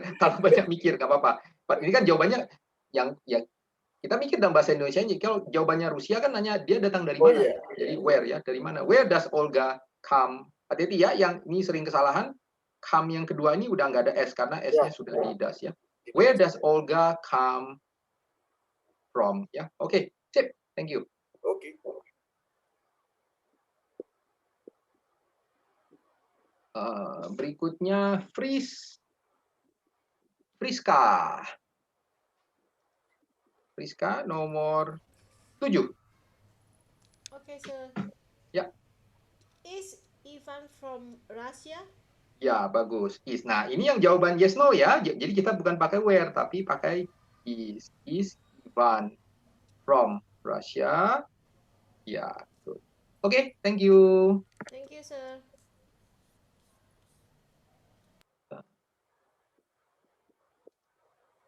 nggak apa-apa. Ini kan jawabannya yang Kita mikir dalam bahasa Indonesia, kalau jawabannya Rusia kan nanya dia datang dari Oh, mana. iya. Jadi where ya, dari mana? Where does Olga come? Hati-hati ya, yang ini sering kesalahan. Come yang kedua ini udah nggak ada S karena S-nya sudah di das ya. Where does Olga come from? Ya, oke, sip, thank you. Oke. Berikutnya Friska. Friska nomor 7. Okay, sir. Ya. Is Ivan from Russia? Ya, bagus. Is. Nah, ini yang jawaban yes no ya. Jadi kita bukan pakai where tapi pakai is. Is Ivan from Russia? Ya, betul. Oke, thank you. Thank you, sir.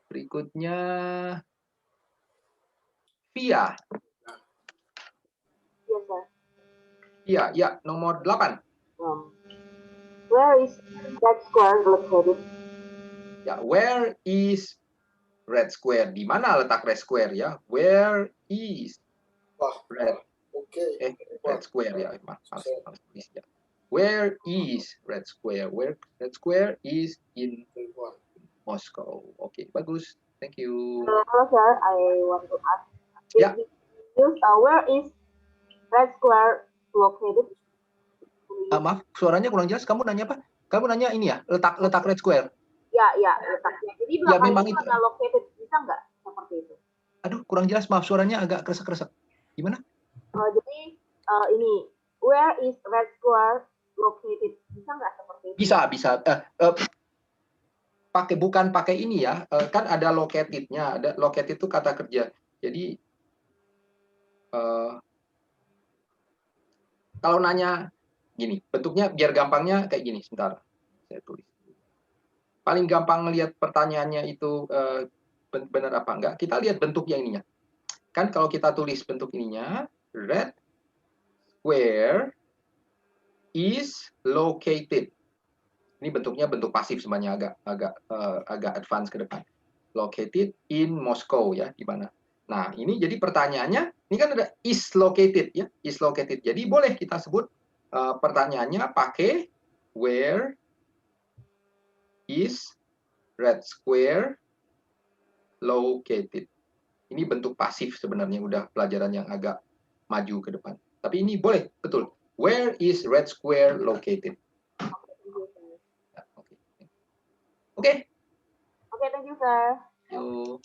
Berikutnya Via. Yes, sir. Via, ya, nomor 8. Where is Red Square located? Ya, where is Red Square? Di mana letak Red Square ya? Where is Red? Red Square ya. Maaf, ya. Where is Red Square? Where Red Square is in Moscow. Oke, bagus. Thank you. Hello, sir. I want to ask. Ya. Where is Red Square located? Maaf, suaranya kurang jelas. Kamu nanya apa? Kamu nanya ini ya, letak Red Square. Ya, letaknya. Jadi Ya, belakang memang itu itu. ada located. Bisa nggak seperti itu? Aduh, kurang jelas. Maaf, suaranya agak kresek-kresek. Gimana? Jadi ini, where is Red Square located? Bisa nggak seperti itu? Bisa. Bukan pakai ini ya. Kan ada located-nya. Ada located itu kata kerja. Jadi kalau nanya gini, bentuknya biar gampangnya kayak gini. Sebentar, saya tulis. Paling gampang ngelihat pertanyaannya itu benar apa enggak. Kita lihat bentuknya ininya. Kan kalau kita tulis bentuk ininya, Red Square is located. Ini bentuknya bentuk pasif sebenarnya agak advance ke depan. Located in Moscow ya, di mana. Nah, ini jadi pertanyaannya, ini kan ada is located ya, is located. Jadi boleh kita sebut pertanyaannya pakai where is Red Square located. Ini bentuk pasif sebenarnya, udah pelajaran yang agak maju ke depan. Tapi ini boleh, betul. Where is Red Square located? Oke. Oke, thank you, sir. Yuk.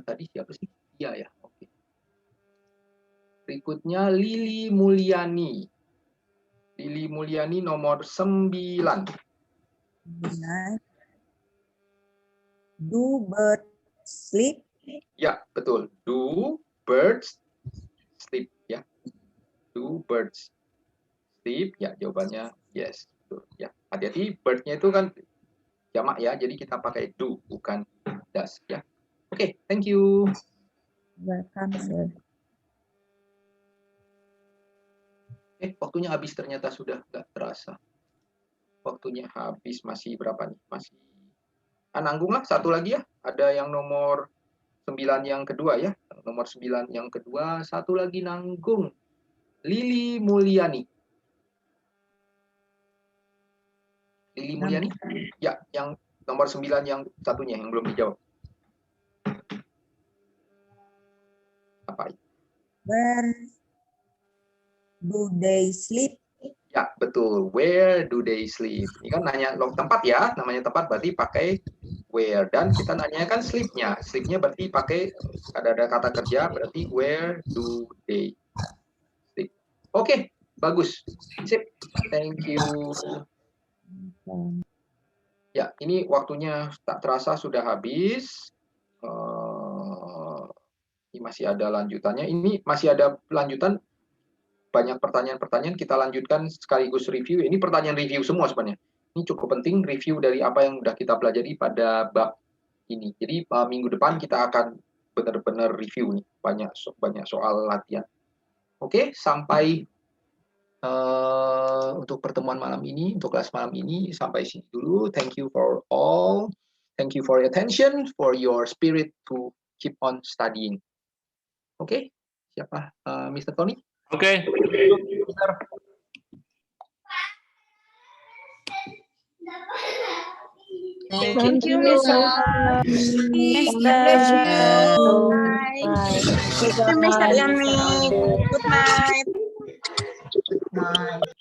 Tadi siapa sih? Iya ya. Oke. Berikutnya Lili Mulyani. Lili Mulyani nomor 9. Do birds sleep? Ya, betul. Do birds sleep ya. Do birds sleep? Ya, jawabannya yes. Betul. Ya, hati-hati bird-nya itu kan jamak ya. Jadi kita pakai do bukan does ya. Oke, thank you. Welcome, sir. Waktunya habis ternyata sudah nggak terasa. Waktunya habis, masih berapa nih? Masih nanggung lah, satu lagi ya. Ada yang nomor 9 yang kedua ya. Nomor 9 yang kedua, satu lagi nanggung. Lili Mulyani. Lili Mulyani? Ya, yang nomor 9 yang satunya yang belum dijawab. Apa itu? Where do they sleep? Ya, betul. Where do they sleep? Ini kan nanya tempat ya, namanya tempat berarti pakai where. Dan kita nanya kan sleep-nya. Sleep-nya berarti pakai, ada kata kerja, berarti where do they sleep. Oke, bagus. Sip. Thank you. Ya, ini waktunya tak terasa sudah habis. Ini masih ada lanjutannya. Ini masih ada lanjutan. Banyak pertanyaan-pertanyaan, kita lanjutkan sekaligus review. Ini pertanyaan review semua sebenarnya. Ini cukup penting, review dari apa yang sudah kita pelajari pada bab ini. Jadi minggu depan kita akan benar-benar review nih, banyak soal latihan. Oke, sampai untuk pertemuan malam ini, untuk kelas malam ini, sampai sini dulu. Thank you for all. Thank you for your attention, for your spirit to keep on studying. Oke, siapa? Mr. Tony? Okay. Thank you, Mr. Mr. Yani. Good night. Nice.